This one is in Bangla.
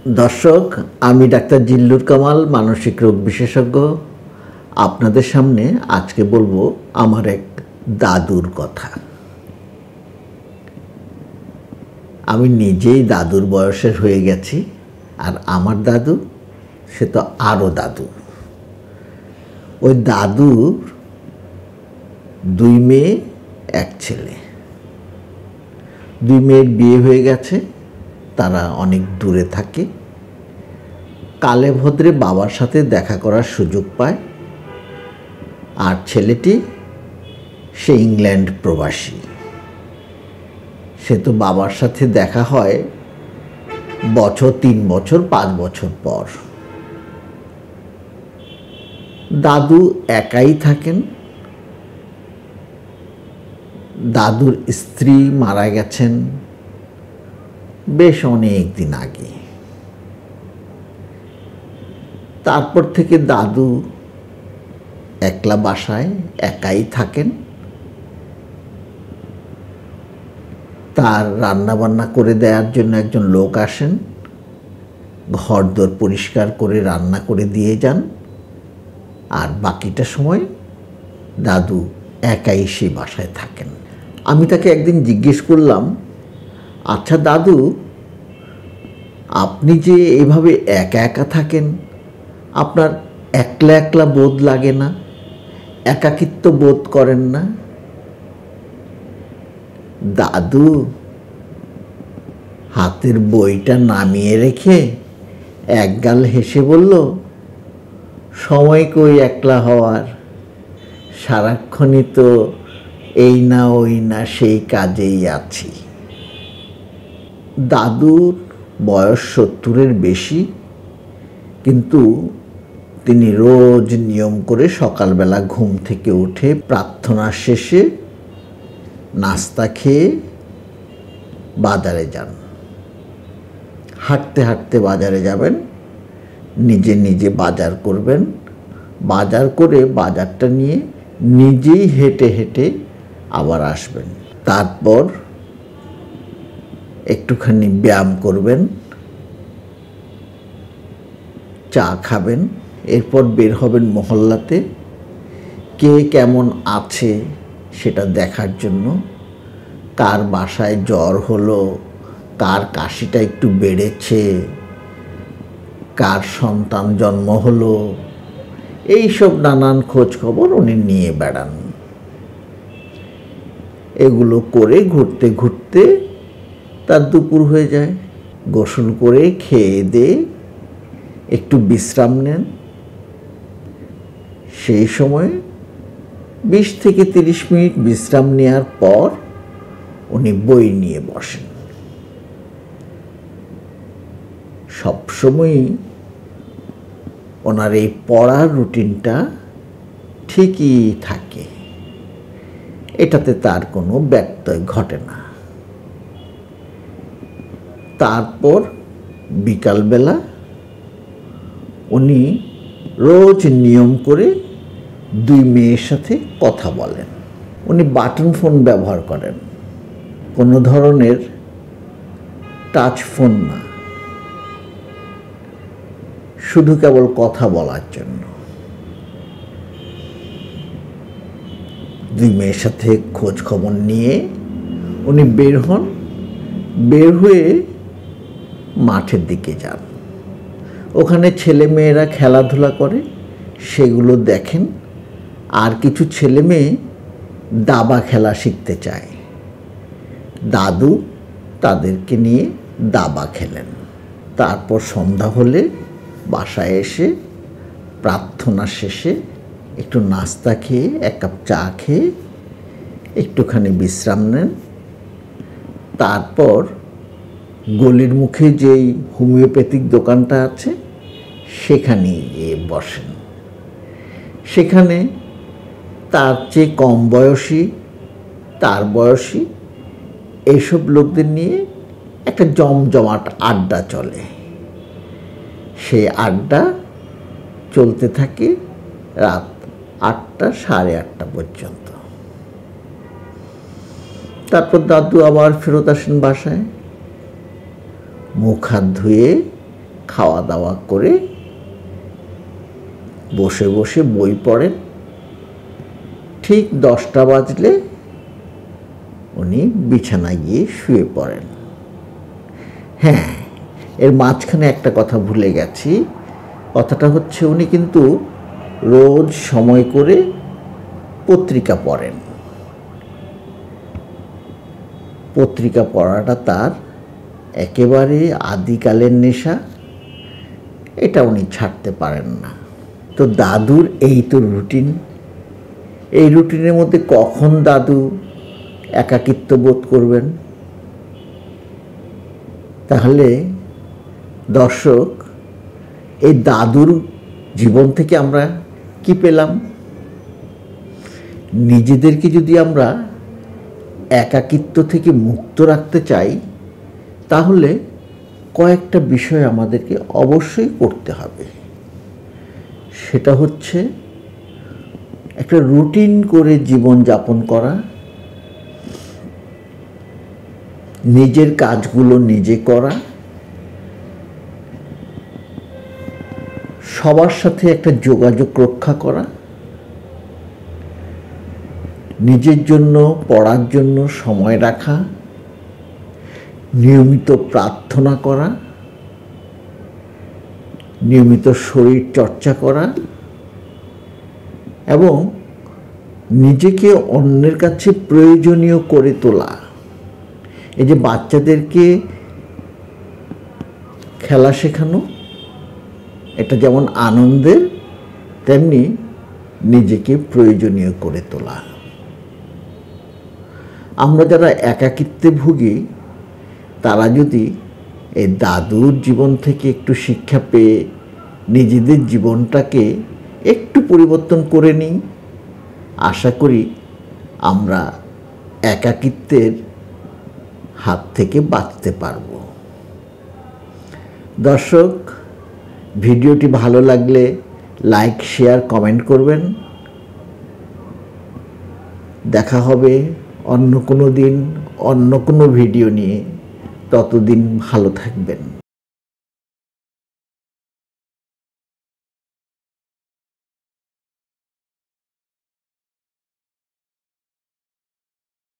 দর্শক, আমি ডাক্তার জিল্লুর কামাল, মানসিক রোগ বিশেষজ্ঞ। আপনাদের সামনে আজকে বলবো আমার এক দাদুর কথা। আমি নিজেই দাদুর বয়সের হয়ে গেছি, আর আমার দাদু সে তো আরও দাদু। ওই দাদুর 2 মেয়ে 1 ছেলে। 2 মেয়ের বিয়ে হয়ে গেছে, তারা অনেক দূরে থাকে। কালে ভদ্রে বাবার সাথে দেখা করার সুযোগ পায়, আর ছেলেটি সে ইংল্যান্ড প্রবাসী। সে তো বাবার সাথে দেখা হয় 3 বছর 5 বছর পর। দাদু একাই থাকেন। দাদুর স্ত্রী মারা গেছেন বেশ অনেক দিন আগে। তারপর থেকে দাদু একলা বাসায় একাই থাকেন। তার রান্নাবান্না করে দেওয়ার জন্য একজন লোক আসেন, ঘরদোর পরিষ্কার করে রান্না করে দিয়ে যান, আর বাকিটা সময় দাদু একাই সেই বাসায় থাকেন। আমি তাকে একদিন জিজ্ঞেস করলাম, আচ্ছা দাদু, আপনি যে এভাবে একা একা থাকেন, আপনার একলা একলা বোধ লাগে না? একাকিত্ব বোধ করেন না? দাদু হাতের বইটা নামিয়ে রেখে একগাল হেসে বলল, সময় কই একলা হওয়ার, সারাক্ষণই তো এই না ওই না সেই কাজেই আছি। দাদুর বয়স 70-এর বেশি, কিন্তু তিনি রোজ নিয়ম করে সকালবেলা ঘুম থেকে উঠে প্রার্থনা শেষে নাস্তা খেয়ে বাজারে যান। হাঁটতে হাঁটতে বাজারে যাবেন, নিজে নিজে বাজার করবেন, বাজার করে বাজারটা নিয়ে নিজেই হেঁটে হেঁটে আবার আসবেন। তারপর একটুখানি ব্যায়াম করবেন, চা খাবেন, এরপর বের হবেন মহল্লাতে। কে কেমন আছে সেটা দেখার জন্য, কার বাসায় জ্বর হলো, কার কাশিটা একটু বেড়েছে, কার সন্তান জন্ম হলো, এইসব নানান খোঁজ খবর উনি নিয়ে বেড়ান। এগুলো করে ঘুরতে ঘুরতে তার দুপুর হয়ে যায়। গোসল করে খেয়ে দিয়ে একটু বিশ্রাম নেন। সেই সময় 20 থেকে 30 মিনিট বিশ্রাম নেওয়ার পর উনি বই নিয়ে বসেন। সবসময়ই ওনার এই পড়ার রুটিনটা ঠিকই থাকে, এটাতে তার কোনো ব্যত্যয় ঘটে না। তারপর বিকালবেলা উনি রোজ নিয়ম করে 2 মেয়ের সাথে কথা বলেন। উনি বাটন ফোন ব্যবহার করেন, কোনো ধরনের টাচ ফোন না, শুধু কেবল কথা বলার জন্য। 2 মেয়ের সাথে খোঁজ খবর নিয়ে উনি বের হন, বের হয়ে মাঠের দিকে যান। ওখানে ছেলে মেয়েরা খেলাধুলা করে, সেগুলো দেখেন। আর কিছু ছেলে মেয়ে দাবা খেলা শিখতে চায়, দাদু তাদেরকে নিয়ে দাবা খেলেন। তারপর সন্ধ্যা হলে বাসায় এসে প্রার্থনা শেষে একটু নাস্তা খেয়ে 1 কাপ চা খেয়ে একটুখানি বিশ্রাম নেন। তারপর গলির মুখে যেই হোমিওপ্যাথিক দোকানটা আছে সেখানে গিয়ে বসেন। সেখানে তার চেয়ে কম বয়সী, তার বয়সী এইসব লোকদের নিয়ে একটা জমজমাট আড্ডা চলে। সেই আড্ডা চলতে থাকে রাত 8টা, 8:30 পর্যন্ত। তারপর দাদু আবার ফেরত আসেন বাসায়। মুখ হাত ধুয়ে খাওয়া দাওয়া করে বসে বসে বই পড়েন। ঠিক 10টা বাজলে উনি বিছানায় গিয়ে শুয়ে পড়েন। হ্যাঁ, এর মাঝখানে একটা কথা ভুলে গেছি। কথাটা হচ্ছে উনি কিন্তু রোজ সময় করে পত্রিকা পড়েন। পত্রিকা পড়াটা তার একেবারে আদিকালের নেশা, এটা উনি ছাড়তে পারেন না। তো দাদুর এই তো রুটিন। এই রুটিনের মধ্যে কখন দাদু একাকিত্ব বোধ করবেন? তাহলে দর্শক, এই দাদুর জীবন থেকে আমরা কি পেলাম? নিজেদেরকে যদি আমরা একাকিত্ব থেকে মুক্ত রাখতে চাই, তাহলে কয়েকটা বিষয় আমাদেরকে অবশ্যই করতে হবে। সেটা হচ্ছে একটা রুটিন করে জীবন যাপন করা, নিজের কাজগুলো নিজে করা, সবার সাথে একটা যোগাযোগ রক্ষা করা, নিজের জন্য পড়ার জন্য সময় রাখা, নিয়মিত প্রার্থনা করা, নিয়মিত শরীর চর্চা করা এবং নিজেকে অন্যের কাছে প্রয়োজনীয় করে তোলা। এই যে বাচ্চাদেরকে খেলা শেখানো, এটা যেমন আনন্দের, তেমনি নিজেকে প্রয়োজনীয় করে তোলা। আমরা যারা একাকিত্বে ভুগি, তারা যদি এই দাদুর জীবন থেকে একটু শিক্ষা পেয়ে নিজেদের জীবনটাকে একটু পরিবর্তন করে নিই, আশা করি আমরা একাকিত্বের হাত থেকে বাঁচতে পারব। দর্শক, ভিডিওটি ভালো লাগলে লাইক, শেয়ার, কমেন্ট করবেন। দেখা হবে অন্য কোনো দিন অন্য কোনো ভিডিও নিয়ে। ততদিন ভালো থাকবেন।